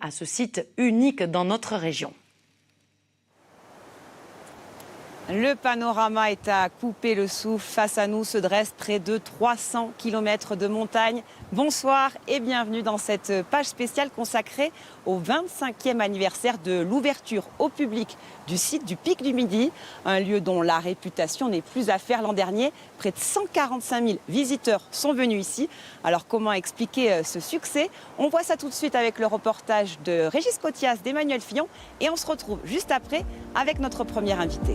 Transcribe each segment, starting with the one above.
à ce site unique dans notre région. Le panorama est à couper le souffle. Face à nous se dresse près de 300 km de montagne. Bonsoir et bienvenue dans cette page spéciale consacrée au 25e anniversaire de l'ouverture au public du site du Pic du Midi. Un lieu dont la réputation n'est plus à faire. L'an dernier, près de 145 000 visiteurs sont venus ici. Alors comment expliquer ce succès? On voit ça tout de suite avec le reportage de Régis Cotias, d'Emmanuel Fillon. Et on se retrouve juste après avec notre premier invité.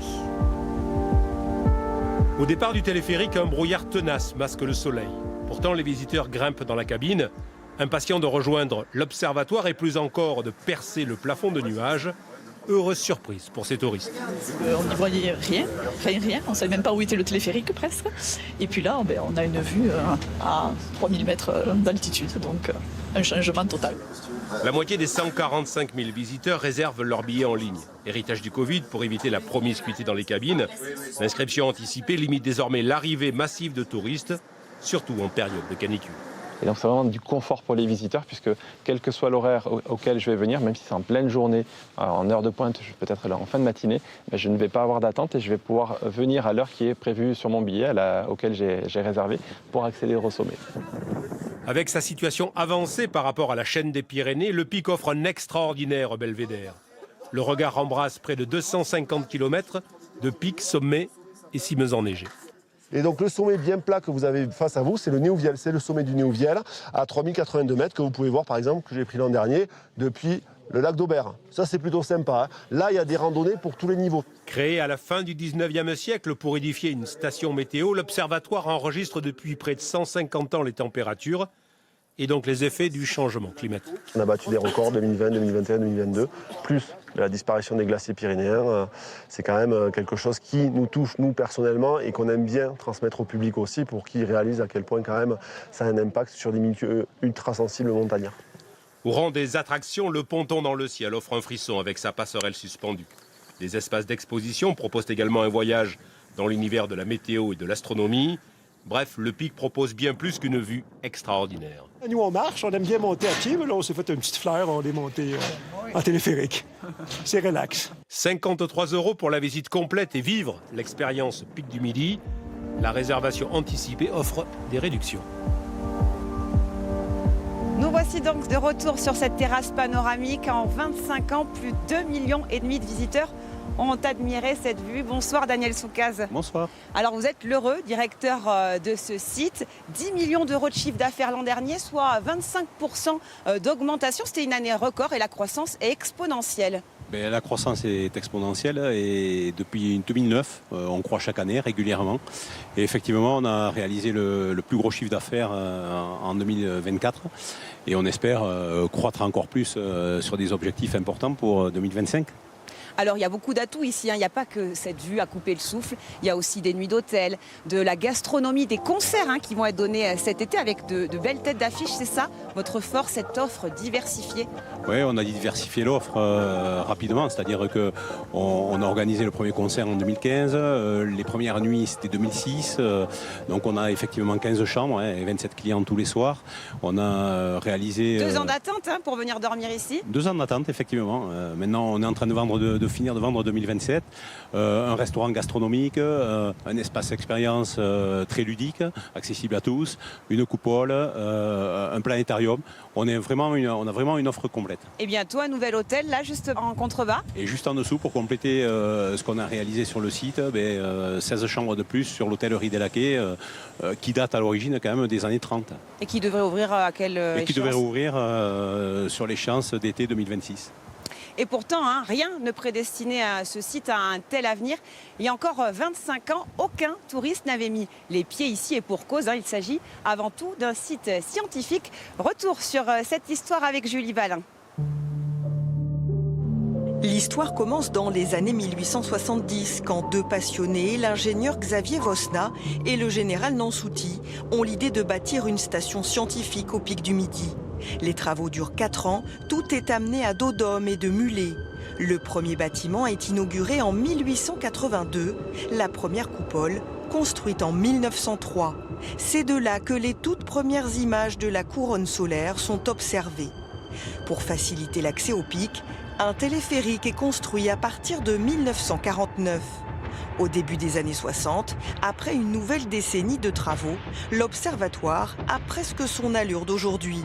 Au départ du téléphérique, un brouillard tenace masque le soleil. Pourtant, les visiteurs grimpent dans la cabine, impatients de rejoindre l'observatoire et plus encore de percer le plafond de nuages. Heureuse surprise pour ces touristes. On n'y voyait rien. On ne savait même pas où était le téléphérique presque. Et puis là, on a une vue à 3000 mètres d'altitude, donc un changement total. La moitié des 145 000 visiteurs réservent leurs billets en ligne. Héritage du Covid, pour éviter la promiscuité dans les cabines, l'inscription anticipée limite désormais l'arrivée massive de touristes, surtout en période de canicule. Et donc c'est vraiment du confort pour les visiteurs, puisque quel que soit l'horaire auquel je vais venir, même si c'est en pleine journée, en heure de pointe, peut-être en fin de matinée, je ne vais pas avoir d'attente et je vais pouvoir venir à l'heure qui est prévue sur mon billet, auquel j'ai réservé, pour accéder au sommet. Avec sa situation avancée par rapport à la chaîne des Pyrénées, le Pic offre un extraordinaire belvédère. Le regard embrasse près de 250 km de pics, sommets et cimes enneigées. Et donc le sommet bien plat que vous avez face à vous, c'est le Néouviel, c'est le sommet du Néouviel à 3082 mètres que vous pouvez voir par exemple, que j'ai pris l'an dernier, depuis le lac d'Aubert. Ça c'est plutôt sympa. Là il y a des randonnées pour tous les niveaux. Créé à la fin du 19e siècle pour édifier une station météo, l'observatoire enregistre depuis près de 150 ans les températures et donc les effets du changement climatique. On a battu des records 2020, 2021, 2022, plus la disparition des glaciers pyrénéens. C'est quand même quelque chose qui nous touche, nous, personnellement, et qu'on aime bien transmettre au public aussi pour qu'ils réalisent à quel point, quand même, ça a un impact sur des milieux ultra sensibles montagnards. Au rang des attractions, le ponton dans le ciel offre un frisson avec sa passerelle suspendue. Les espaces d'exposition proposent également un voyage dans l'univers de la météo et de l'astronomie. Bref, le Pic propose bien plus qu'une vue extraordinaire. Nous, on marche, on aime bien monter à pied, mais là, on s'est fait une petite flair, on est monté en téléphérique. C'est relax. 53 € pour la visite complète et vivre l'expérience Pic du Midi. La réservation anticipée offre des réductions. Nous voici donc de retour sur cette terrasse panoramique. En 25 ans, plus de 2,5 millions de visiteurs ont admiré cette vue. Bonsoir Daniel Soucaz. Bonsoir. Alors vous êtes l'heureux directeur de ce site. 10 millions d'euros de chiffre d'affaires l'an dernier, soit 25% d'augmentation. C'était une année record et la croissance est exponentielle. La croissance est exponentielle et depuis 2009, on croît chaque année régulièrement. Et effectivement, on a réalisé le plus gros chiffre d'affaires en 2024 et on espère croître encore plus sur des objectifs importants pour 2025. Alors il y a beaucoup d'atouts ici, il n'y a pas que cette vue à couper le souffle, il y a aussi des nuits d'hôtel, de la gastronomie, des concerts qui vont être donnés cet été avec de belles têtes d'affiche, c'est ça votre force, cette offre diversifiée? Oui, on a diversifié l'offre rapidement, c'est-à-dire qu'on a organisé le premier concert en 2015, les premières nuits c'était 2006, donc on a effectivement 15 chambres et 27 clients tous les soirs. On a réalisé... 2 ans d'attente pour venir dormir ici? 2 ans d'attente effectivement, maintenant on est en train de finir de vendre 2027, un restaurant gastronomique, un espace expérience très ludique, accessible à tous, une coupole, un planétarium. On a vraiment une offre complète. Et bientôt un nouvel hôtel, là juste en contrebas. Et juste en dessous, pour compléter ce qu'on a réalisé sur le site, 16 chambres de plus sur l'hôtel Ridelaquais, qui date à l'origine quand même des années 30. Et qui devrait ouvrir à quelle échéance? Et qui devrait ouvrir sur l'échéance d'été 2026. Et pourtant, rien ne prédestinait à ce site à un tel avenir. Il y a encore 25 ans, aucun touriste n'avait mis les pieds ici et pour cause. Il s'agit avant tout d'un site scientifique. Retour sur cette histoire avec Julie Valin. L'histoire commence dans les années 1870, quand 2 passionnés, l'ingénieur Xavier Vosna et le général Nansouty, ont l'idée de bâtir une station scientifique au Pic du Midi. Les travaux durent 4 ans, tout est amené à dos d'homme et de mulets. Le premier bâtiment est inauguré en 1882, la première coupole construite en 1903. C'est de là que les toutes premières images de la couronne solaire sont observées. Pour faciliter l'accès au pic, un téléphérique est construit à partir de 1949. Au début des années 60, après une nouvelle décennie de travaux, l'observatoire a presque son allure d'aujourd'hui.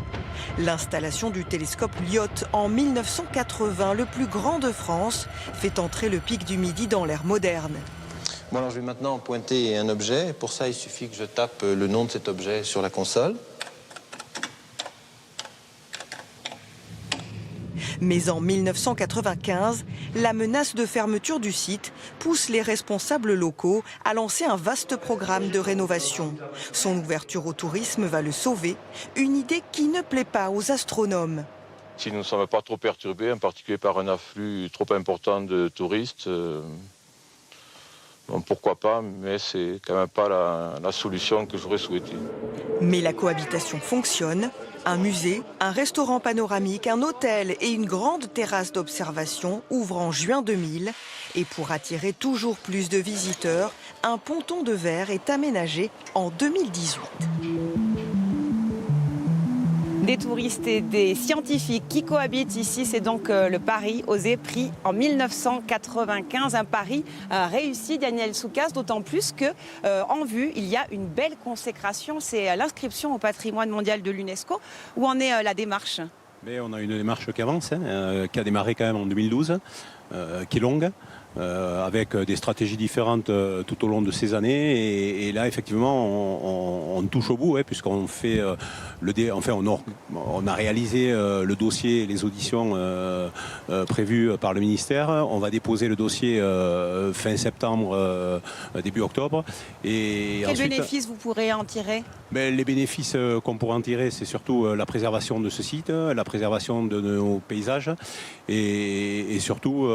L'installation du télescope Lyotte en 1980, le plus grand de France, fait entrer le pic du Midi dans l'ère moderne. Bon, alors je vais maintenant pointer un objet. Pour ça, il suffit que je tape le nom de cet objet sur la console. Mais en 1995, la menace de fermeture du site pousse les responsables locaux à lancer un vaste programme de rénovation. Son ouverture au tourisme va le sauver, une idée qui ne plaît pas aux astronomes. Si nous ne sommes pas trop perturbés, en particulier par un afflux trop important de touristes, bon, pourquoi pas, mais c'est quand même pas la solution que j'aurais souhaitée. Mais la cohabitation fonctionne. Un musée, un restaurant panoramique, un hôtel et une grande terrasse d'observation ouvrent en juin 2000. Et pour attirer toujours plus de visiteurs, un ponton de verre est aménagé en 2018. Des touristes et des scientifiques qui cohabitent ici, c'est donc le pari osé pris en 1995. Un pari réussi, Daniel Soucas, d'autant plus qu'en vue, il y a une belle consécration. C'est l'inscription au patrimoine mondial de l'UNESCO. Où en est la démarche? Mais on a une démarche qui avance, qui a démarré quand même en 2012, qui est longue. Avec des stratégies différentes tout au long de ces années et là effectivement on touche au bout puisqu'on fait on a réalisé le dossier, les auditions prévues par le ministère. On va déposer le dossier fin septembre, début octobre. Et quel ensuite, bénéfice vous pourrez en tirer? Les bénéfices qu'on pourrait en tirer, c'est surtout la préservation de ce site, la préservation de nos paysages et surtout,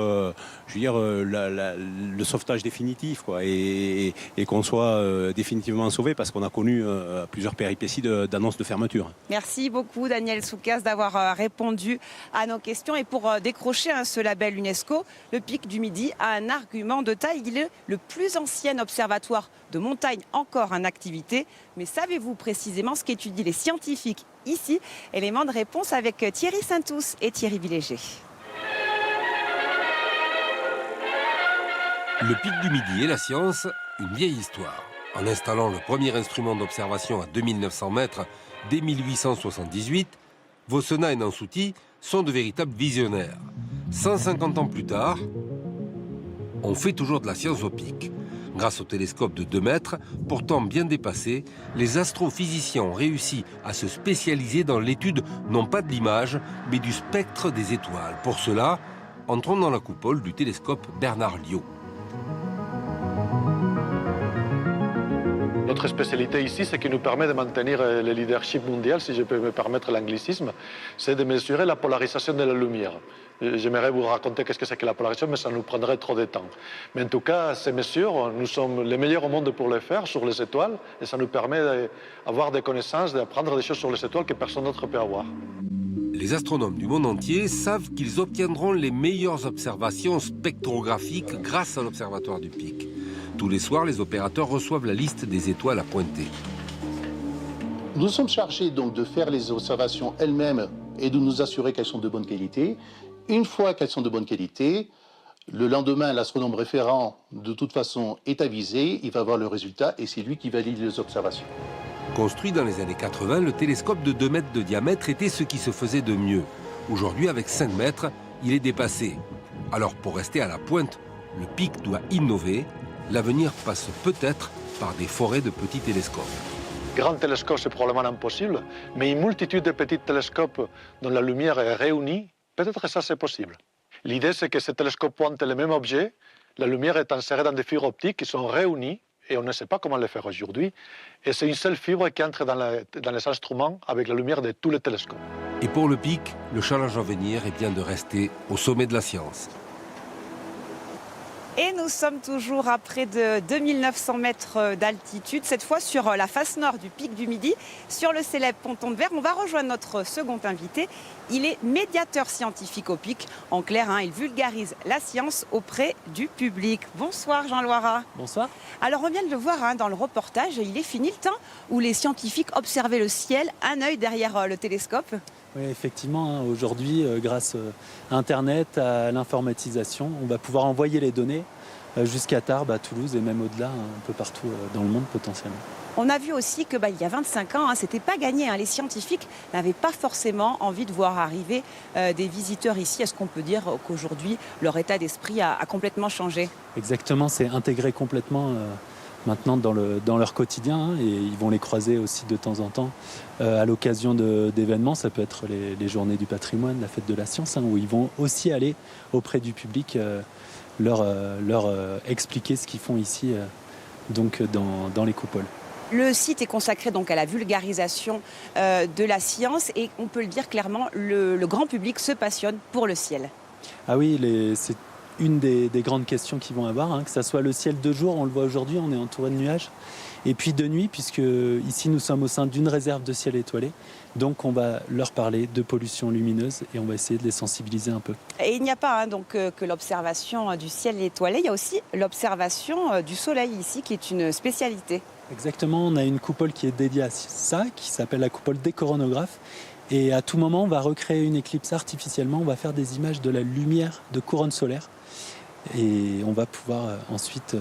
je veux dire, le sauvetage définitif, quoi, et qu'on soit définitivement sauvé parce qu'on a connu plusieurs péripéties d'annonces de fermeture. Merci beaucoup Daniel Soucas d'avoir répondu à nos questions. Et pour décrocher ce label UNESCO, le Pic du Midi a un argument de taille. Il est le plus ancien observatoire de montagne encore en activité. Mais savez-vous précisément ce qu'étudient les scientifiques ici? Élément de réponse avec Thierry Saint-Tous et Thierry Villéger. Le Pic du Midi et la science, une vieille histoire. En installant le premier instrument d'observation à 2900 mètres dès 1878, Vossena et Nansouty sont de véritables visionnaires. 150 ans plus tard, on fait toujours de la science au pic. Grâce au télescope de 2 mètres, pourtant bien dépassé, les astrophysiciens ont réussi à se spécialiser dans l'étude non pas de l'image, mais du spectre des étoiles. Pour cela, entrons dans la coupole du télescope Bernard Lyot. Notre spécialité ici, ce qui nous permet de maintenir le leadership mondial, si je peux me permettre l'anglicisme, c'est de mesurer la polarisation de la lumière. J'aimerais vous raconter qu'est-ce que c'est que la polarisation, mais ça nous prendrait trop de temps. Mais en tout cas, ces mesures, nous sommes les meilleurs au monde pour les faire sur les étoiles, et ça nous permet d'avoir des connaissances, d'apprendre des choses sur les étoiles que personne d'autre peut avoir. Les astronomes du monde entier savent qu'ils obtiendront les meilleures observations spectrographiques grâce à l'observatoire du Pic. Tous les soirs, les opérateurs reçoivent la liste des étoiles à pointer. Nous sommes chargés donc de faire les observations elles-mêmes et de nous assurer qu'elles sont de bonne qualité. Une fois qu'elles sont de bonne qualité, le lendemain, l'astronome référent, de toute façon, est avisé, il va voir le résultat et c'est lui qui valide les observations. Construit dans les années 80, le télescope de 2 mètres de diamètre était ce qui se faisait de mieux. Aujourd'hui, avec 5 mètres, il est dépassé. Alors, pour rester à la pointe, le Pic doit innover. L'avenir passe peut-être par des forêts de petits télescopes. Grand télescope, c'est probablement impossible, mais une multitude de petits télescopes dont la lumière est réunie, peut-être que ça c'est possible. L'idée, c'est que ces télescopes pointent le même objet, la lumière est insérée dans des fibres optiques qui sont réunies, et on ne sait pas comment le faire aujourd'hui, et c'est une seule fibre qui entre dans les instruments avec la lumière de tous les télescopes. Et pour le Pic, le challenge à venir est bien de rester au sommet de la science. Et nous sommes toujours à près de 2900 mètres d'altitude, cette fois sur la face nord du Pic du Midi, sur le célèbre ponton de verre. On va rejoindre notre second invité. Il est médiateur scientifique au Pic. En clair, il vulgarise la science auprès du public. Bonsoir Jean Loirat. Bonsoir. Alors on vient de le voir dans le reportage, il est fini le temps où les scientifiques observaient le ciel, un œil derrière le télescope. Oui, effectivement, aujourd'hui, grâce à Internet, à l'informatisation, on va pouvoir envoyer les données jusqu'à Tarbes, à Toulouse et même au-delà, un peu partout dans le monde potentiellement. On a vu aussi que il y a 25 ans, c'était pas gagné. Les scientifiques n'avaient pas forcément envie de voir arriver des visiteurs ici. Est-ce qu'on peut dire qu'aujourd'hui, leur état d'esprit a complètement changé? Exactement, c'est intégré complètement maintenant dans leur quotidien, et ils vont les croiser aussi de temps en temps à l'occasion d'événements. Ça peut être les journées du patrimoine, la fête de la science, où ils vont aussi aller auprès du public leur expliquer ce qu'ils font ici donc dans les coupoles. Le site est consacré donc à la vulgarisation de la science et on peut le dire clairement, le grand public se passionne pour le ciel. Ah oui, c'est une des grandes questions qu'ils vont avoir, que ce soit le ciel de jour, on le voit aujourd'hui, on est entouré de nuages, et puis de nuit, puisque ici nous sommes au sein d'une réserve de ciel étoilé, donc on va leur parler de pollution lumineuse et on va essayer de les sensibiliser un peu. Et il n'y a pas donc que l'observation du ciel étoilé, il y a aussi l'observation du soleil ici qui est une spécialité. Exactement, on a une coupole qui est dédiée à ça, qui s'appelle la coupole des coronographes. Et à tout moment, on va recréer une éclipse artificiellement, on va faire des images de la lumière de couronne solaire. Et on va pouvoir ensuite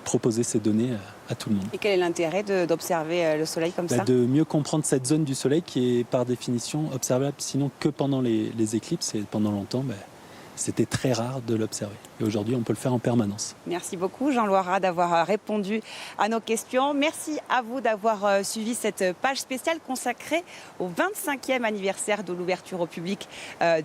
proposer ces données à tout le monde. Et quel est l'intérêt d'observer le soleil comme ça? De mieux comprendre cette zone du soleil qui est par définition observable sinon que pendant les éclipses. Et pendant longtemps, c'était très rare de l'observer. Et aujourd'hui, on peut le faire en permanence. Merci beaucoup, Jean Loirat, d'avoir répondu à nos questions. Merci à vous d'avoir suivi cette page spéciale consacrée au 25e anniversaire de l'ouverture au public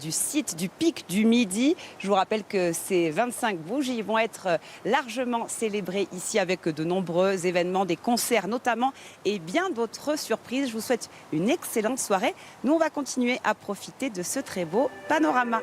du site du Pic du Midi. Je vous rappelle que ces 25 bougies vont être largement célébrées ici avec de nombreux événements, des concerts notamment, et bien d'autres surprises. Je vous souhaite une excellente soirée. Nous, on va continuer à profiter de ce très beau panorama.